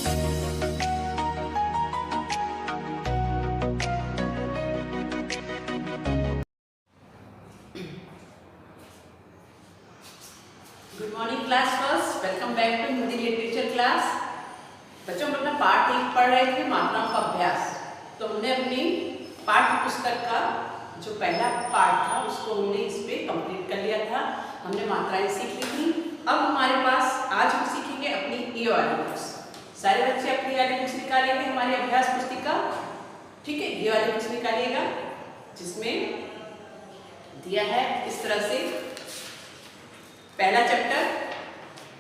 Good morning class first, welcome back to Hindi literature class. बच्चों, हम अपना पाठ 1 पढ़ रहे थे, मात्राओं का अभ्यास। तो हमने अपनी पाठ्य पुस्तक का जो पहला पार्ट था उसको हमने इस पे कंप्लीट कर लिया था। हमने मात्राएं सीख ली थी। अब हमारे पास आज हम सीखेंगे अपनी ये वाली बुक्स। सारे बच्चे अपनी वाली बुक्स निकालेंगे, हमारी अभ्यास पुस्तिका। ठीक है, ये वाली बुक्स निकालिएगा जिसमें दिया है इस तरह से पहला चैप्टर।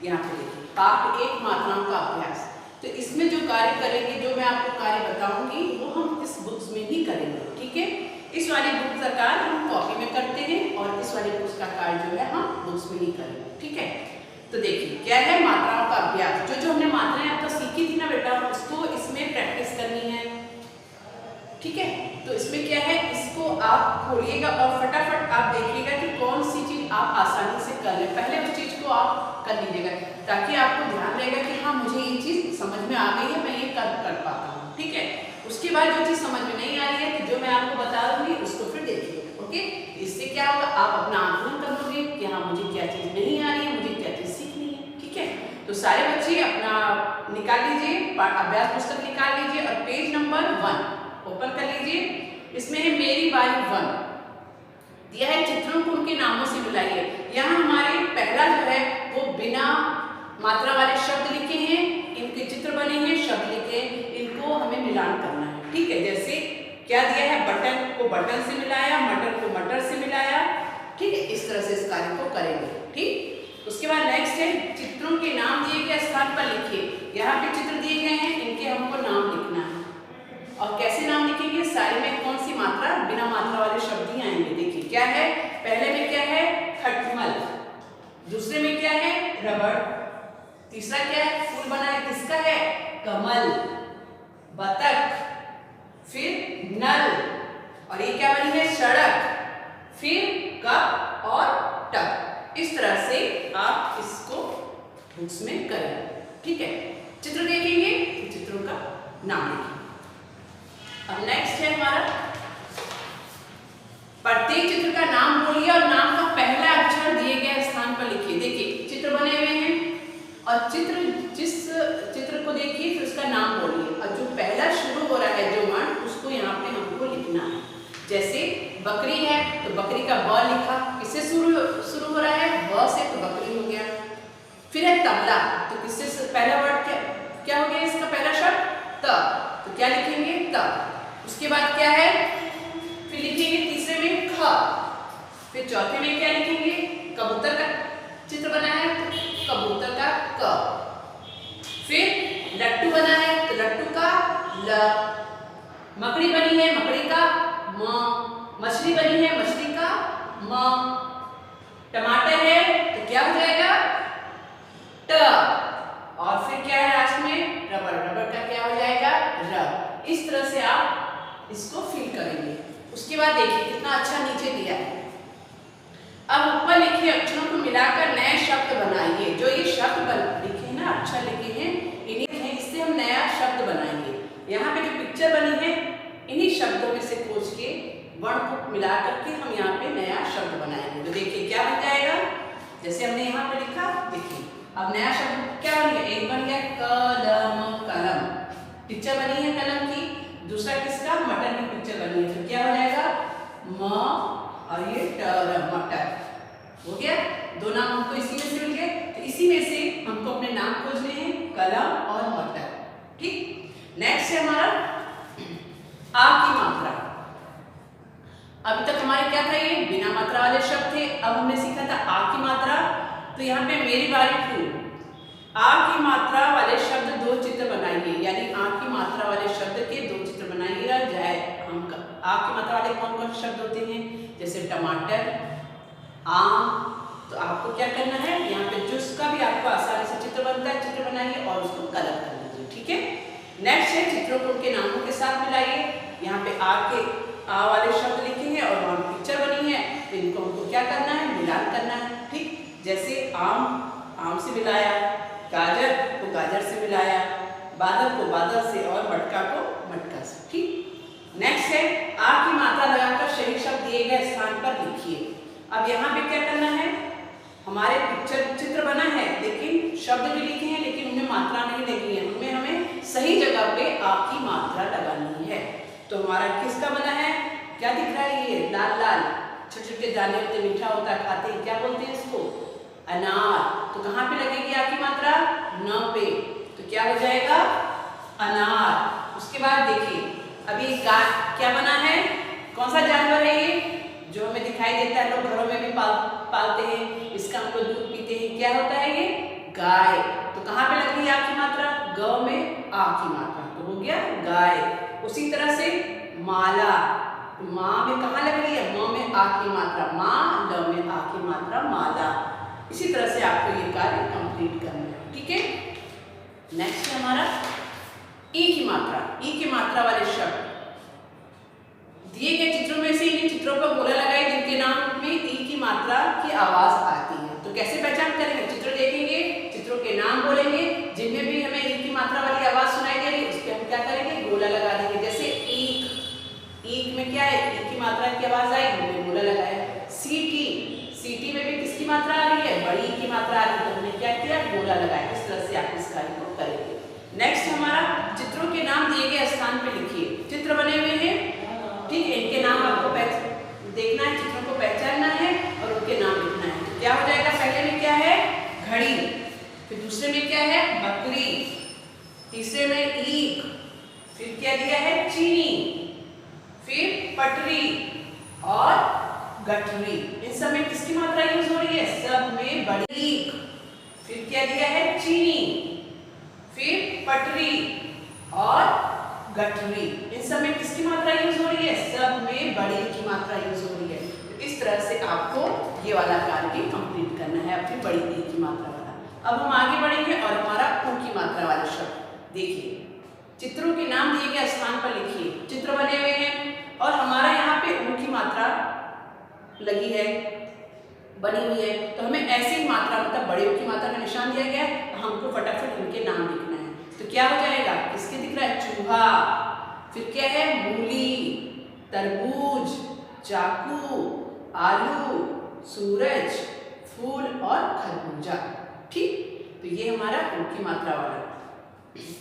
यहाँ पे देखिए, पाठ 1 मात्राओं का अभ्यास। तो इसमें जो कार्य करेंगे, जो मैं आपको कार्य बताऊंगी, वो हम इस बुक्स में ही करेंगे। ठीक है, इस वाली बुक का कार्य हम कॉपी में करते हैं और इस वाली बुक्स का कार्य जो है हम बुक्स में ही करेंगे। ठीक है, तो देखिए क्या है मात्राओं का अभ्यास। जो हमने मात्राएं आपको सीखी थी ना बेटा, उसको इसमें प्रैक्टिस करनी है। ठीक है, तो इसमें क्या है, इसको आप खोलिएगा और फटाफट आप देखिएगा कि कौन सी चीज आप आसानी से कर लें। पहले उस चीज को आप कर लीजिएगा ताकि आपको ध्यान रहेगा कि हाँ, मुझे ये चीज समझ में आ गई है, मैं ये कर पाता हूँ। ठीक है, उसके बाद जो चीज समझ में नहीं आ रही है तो जो मैं आपको बता दूंगी उसको फिर देखिए। ओके, इससे क्या होगा, आप अपना आकलन कर लोगे कि हाँ, मुझे क्या चीज नहीं आ रही है, मुझे क्या चीज सीखनी है। ठीक है, तो सारे बच्चे अपना निकाल लीजिए, अभ्यास पुस्तक निकाल लीजिए और पेज नंबर 1 ओपन कर लीजिए। इसमें है मेरी बारी 1 दिया है, चित्रों को उनके नामों से मिलाइए। यहाँ हमारे पहला जो है वो बिना मात्रा वाले शब्द लिखे हैं, इनके चित्र बने हैं, शब्द लिखे, इनको हमें मिलान करना है। ठीक है, जैसे क्या दिया है, बटन को बटन से मिलाया, मटर को मटर से मिलाया। ठीक है, इस तरह से इस कार्य को करेंगे। ठीक, उसके बाद नेक्स्ट है चित्रों के नाम दिए गए स्थान पर लिखिए। यहाँ पे चित्र दिए गए हैं, इनके हमको नाम लिखना है। और कैसे नाम लिखेंगे, सारे में कौन सी मात्रा, बिना मात्रा वाले शब्द ही आएंगे। देखिए क्या है, पहले में क्या है, खटमल। दूसरे में क्या है, रबड़। तीसरा क्या है, फूल बना है, किसका है, कमल। बतख, फिर नल, और ये क्या बनी है, सड़क। फिर कप और टब। इस तरह से आप इसको बुक्स में करें। ठीक है, चित्र देखेंगे तो चित्रों का नाम लिखेंगे। अब नेक्स्ट है हमारा, प्रत्येक चित्र का नाम बोलिए और नाम का पहला अक्षर दिए गए स्थान पर लिखिए। देखिए चित्र बने हुए हैं और जिस चित्र को देखिए फिर उसका नाम बोलिए और जो पहला शुरू हो रहा है जो वर्ण, उसको यहाँ पे हमको लिखना है। जैसे बकरी है तो बकरी का ब लिखा, किससे शुरू हो रहा है, ब से, तो बकरी हो गया। फिर है तबला, तो किससे पहला वर्ड क्या हो गया, इसका पहला शब्द त, तो क्या लिखेंगे, त। उसके बाद क्या है, फिर लिखेंगे तीसरे में ख। फिर चौथे में क्या लिखेंगे, कबूतर का चित्र बना है तो कबूतर का क। फिर लट्टू बना है तो लट्टू का ल। मकड़ी बनी है, मकड़ी का म। मछली बनी है, मछली का म। टमाटर है तो क्या हो जाएगा, ट। और फिर क्या है लास्ट में, रबड़। रबड़ का क्या हो जाएगा, र। इस तरह से आप इसको फिल करेंगे। उसके बाद देखिए कितना अच्छा नीचे दिया है। अब ऊपर लिखे अक्षरों को मिलाकर नए शब्द बनाइए। जो ये शब्द लिखे हैं ना, अक्षर लिखे हैं, इन्हीं हैं, इससे हम नया शब्द बनाएंगे। यहाँ पे जो पिक्चर बनी है, इन्हीं शब्दों में से खोज के वर्ण को मिला करके हम यहाँ पे नया शब्द बनाएंगे। तो देखिए क्या बन जाएगा, जैसे हमने यहाँ पे लिखा, देखिए अब नया शब्द क्या बन गया, एक बन गया कलम। कलम पिक्चर बनी है कलम की। दूसरा किसका, मटर की पिक्चर बनी है, तो क्या हो जाएगा, म और ये टर, मटर हो गया। दो नाम हमको इसी में से मिल गए, तो इसी में से हमको अपने नाम खोजने हैं, कलम और मटर। ठीक, नेक्स्ट है हमारा आ की मात्रा। अभी तक हमारे क्या था, ये बिना मात्रा वाले शब्द थे। अब हमने सीखा था आ की मात्रा। तो यहाँ पे मेरी बारी 2, आ की मात्रा वाले शब्द 2 चित्र बनाइए। यानी आ की मात्रा वाले शब्द के 2 चित्र बनाइएगा। जाए हम आ की मात्रा वाले कौन कौन शब्द होते हैं, जैसे टमाटर, आम। तो आपको क्या करना है, यहाँ पे जिसका भी आपको आसानी से चित्र बनता है, चित्र बनाइए और उसको कलर कर लीजिए। ठीक है, नेक्स्ट है चित्रों को उनके नामों के साथ मिलाइए। यहाँ पे आ वाले शब्द लिखे हैं और वहाँ पिक्चर बनी है, तो इनको हमको क्या करना है, मिलान करना है। ठीक, जैसे आम से मिलाया, गाजर को गाजर से मिलाया, बादल को बादल से और मटका को मटका से। ठीक। नेक्स्ट है आ की मात्रा लगाकर सही शब्द दिए गए स्थान पर लिखिए। अब यहाँ पे क्या करना है, हमारे चित्र बना है लेकिन शब्द भी लिखे हैं लेकिन उनमें मात्रा नहीं लगी है, उनमें हमें सही जगह पे आ की मात्रा लगानी है। तो हमारा किसका बना है, क्या दिख रहा है, ये लाल लाल छोटे छोटे दाने होते, मीठा होता है, खाते हैं, क्या बोलते हैं इसको, अनार। तो कहाँ पे लगेगी आ की मात्रा, न पे, तो क्या हो जाएगा अनार। उसके बाद देखिए अभी गाय क्या बना है, कौन सा जानवर है ये जो हमें दिखाई देता है, लोग घरों में भी पालते हैं, इसका हम लोग दूध पीते हैं, क्या होता है ये गाय। तो कहाँ पे लग रही है आ की मात्रा, ग में आ की मात्रा, तो हो गया गाय। उसी तरह से माला, तो माँ में कहाँ लग रही है, म में आ की मात्रा माँ, ल में आ की मात्रा माला। इसी तरह से आपको ये कार्य कंप्लीट करना है। ठीक है। नेक्स्ट है हमारा ई की मात्रा। ई की मात्रा वाले शब्द दिए गए चित्रों में से इन चित्रों पर गोला लगाए जिनके नाम में ई की मात्रा की आवाज आती है। तो कैसे पहचान करेंगे, चित्र देखेंगे, चित्रों के नाम बोलेंगे, जिनमें भी हमें ई की मात्रा वाली आवाज सुनाई दे रही है उस पर हम क्या करेंगे, गोला लगा देंगे। जैसे ईक, ईक में क्या है, ई की मात्रा की आवाज आई, हमने गोला लगाया। सीटी, सीटी में भी किसकी मात्रा आ रही है, बड़ी की मात्रा आ रही है, तो हमने क्या किया, गोला लगाया। इस तरह से आप इस कार्य को करेंगे। नेक्स्ट हमारा चित्रों के नाम दिए गए स्थान पे लिखिए। चित्र बने हुए हैं, ठीक है, इनके नाम आपको देखना है, चित्रों को पहचानना है और उनके नाम लिखना है। तो क्या हो जाएगा, पहले में क्या है घड़ी, फिर दूसरे में क्या है बकरी, तीसरे में ईख, फिर क्या दिया है चीनी, फिर पटरी और गठरी। इन सब में किसकी मात्रा यूज हो रही है, सब में बड़ी। फिर क्या दिया है चीनी, फिर पटरी और गठरी। इन सब में किसकी मात्रा यूज हो रही है, सब में बड़ी की मात्रा यूज हो रही है। तो इस तरह से आपको ये वाला कार्य भी कंप्लीट करना है, अपनी बड़ी ई की मात्रा वाला। अब हम आगे बढ़ेंगे और हमारा ऊ की मात्रा वाले शब्द देखिए। चित्रों के नाम दिए गए स्थान पर लिखिए। चित्र बने हुए हैं और हमारा यहाँ पे ऊ की मात्रा लगी है, बनी हुई है, तो हमें ऐसी मात्रा मतलब बड़े ऊ की मात्रा का निशान दिया गया है, हमको फटाफट इनके नाम लिखना है। तो क्या हो जाएगा, किसके दिख रहा है, चूहा, फिर क्या है मूली, तरबूज, चाकू, आलू, सूरज, फूल और खरबूजा। ठीक, तो ये हमारा ऊ की मात्रा वाला।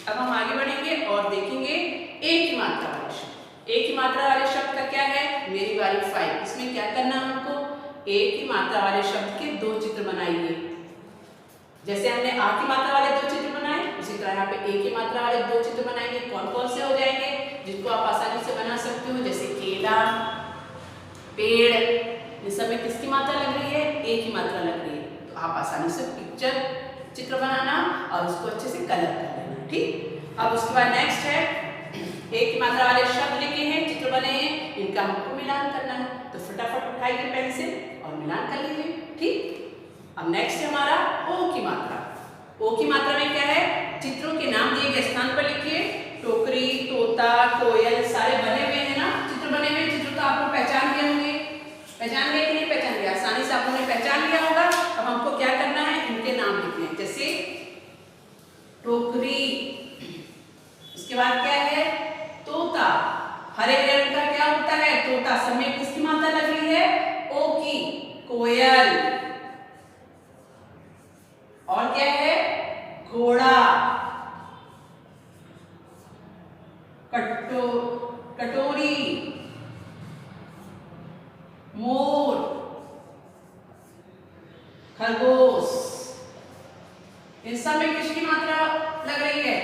अब हम आगे बढ़ेंगे और देखेंगे ए की मात्रा वाले शब्द। ए की मात्रा वाले शब्द का क्या है, मेरी बारी 5। इसमें क्या करना है हमको, ए की मात्रा वाले शब्द के 2 चित्र बनाइए। जैसे हमने आ की मात्रा वाले 2 चित्र बनाए, उसी तरह यहाँ पे ए की मात्रा वाले 2 चित्र बनाएंगे। कौन कौन से हो जाएंगे, जिनको आप आसानी से बना सकते हो, जैसे केला, पेड़, इन सब में किसकी मात्रा लग रही है, ए की मात्रा लग रही है। तो आप आसानी से चित्र बनाना और उसको अच्छे से कलर कर देना। ठीक। अब उसके बाद नेक्स्ट है ए की मात्रा वाले शब्द लिखे हैं, चित्र बने हैं, इनका हमको मिलान करना है। तो फटाफट उठाइए पेंसिल और मिलान कर लीजिए। ठीक। अब नेक्स्ट है हमारा ओ की मात्रा। ओ की मात्रा में क्या है, चित्रों के नाम दिए गए स्थान पर लिखिए। टोकरी, तोता, कोयल सारे बने हुए हैं ना, चित्र बने हुए। चित्र तो आपको पहचान गए होंगे, पहचान गए कि नहीं पहचान गए, आसानी से आप लोगों ने पहचान लिया होगा। अब हमको क्या करना है, इनके नाम लिखने हैं। जैसे टोकरी, उसके बाद क्या है तोता, हरे रंग का क्या होता है तोता, समय किसकी मात्रा लग रही है, ओ की। कोयल, और क्या है घोड़ा, कटोरी, मोर, खरगोश। इन सब में किसकी मात्रा लग रही है,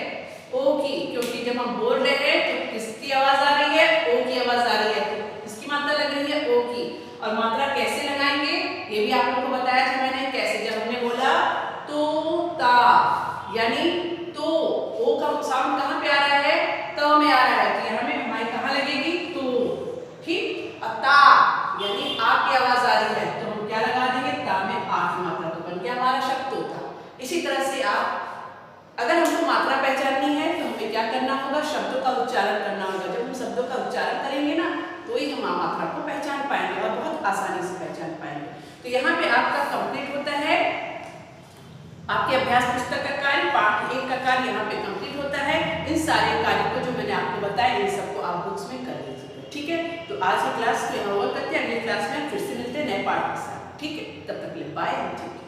ओ की, क्योंकि जब हम बोल रहे हैं तो किसकी आवाज आ रही है, ओ की आवाज आ रही है, तो किसकी मात्रा लग रही है, ओ की। और मात्रा कैसे लगाएंगे ये भी आप लोगों को बताया था मैंने, कैसे, जब हमने बोला तोता, यानी तो ओ का साउंड कहाँ पे आ रहा है, त में आ रहा है, तो यहाँ में हमारी कहाँ लगेगी, तो। ठीक। ता यानी आ की आवाज आ रही है, तो हम क्या लगा देंगे, ता में आ की मात्रा, तो बन गया हमारा शब्द तोता। इसी तरह से आप अगर हमको मात्रा पहचाननी है तो हमें क्या करना होगा, शब्दों का उच्चारण करना होगा। जब हम शब्दों का उच्चारण करेंगे ना तो ही हम मात्रा को पहचान पाएंगे और बहुत आसानी से पहचान पाएंगे। तो यहाँ पे आपका कंप्लीट होता है आपके अभ्यास पुस्तक का कार्य, पाठ 1 का कार्य यहाँ पे कंप्लीट होता है। सारे कार्य को जो मैंने आपको बताया इन सबको आप बुक्स में कर लीजिएगा, ठीक है। तो आज की क्लास को यहाँ ओवर करते हैं, अगली क्लास में फिर से मिलते हैं नए पाठ के साथ, ठीक है। तब तक के लिए बाय।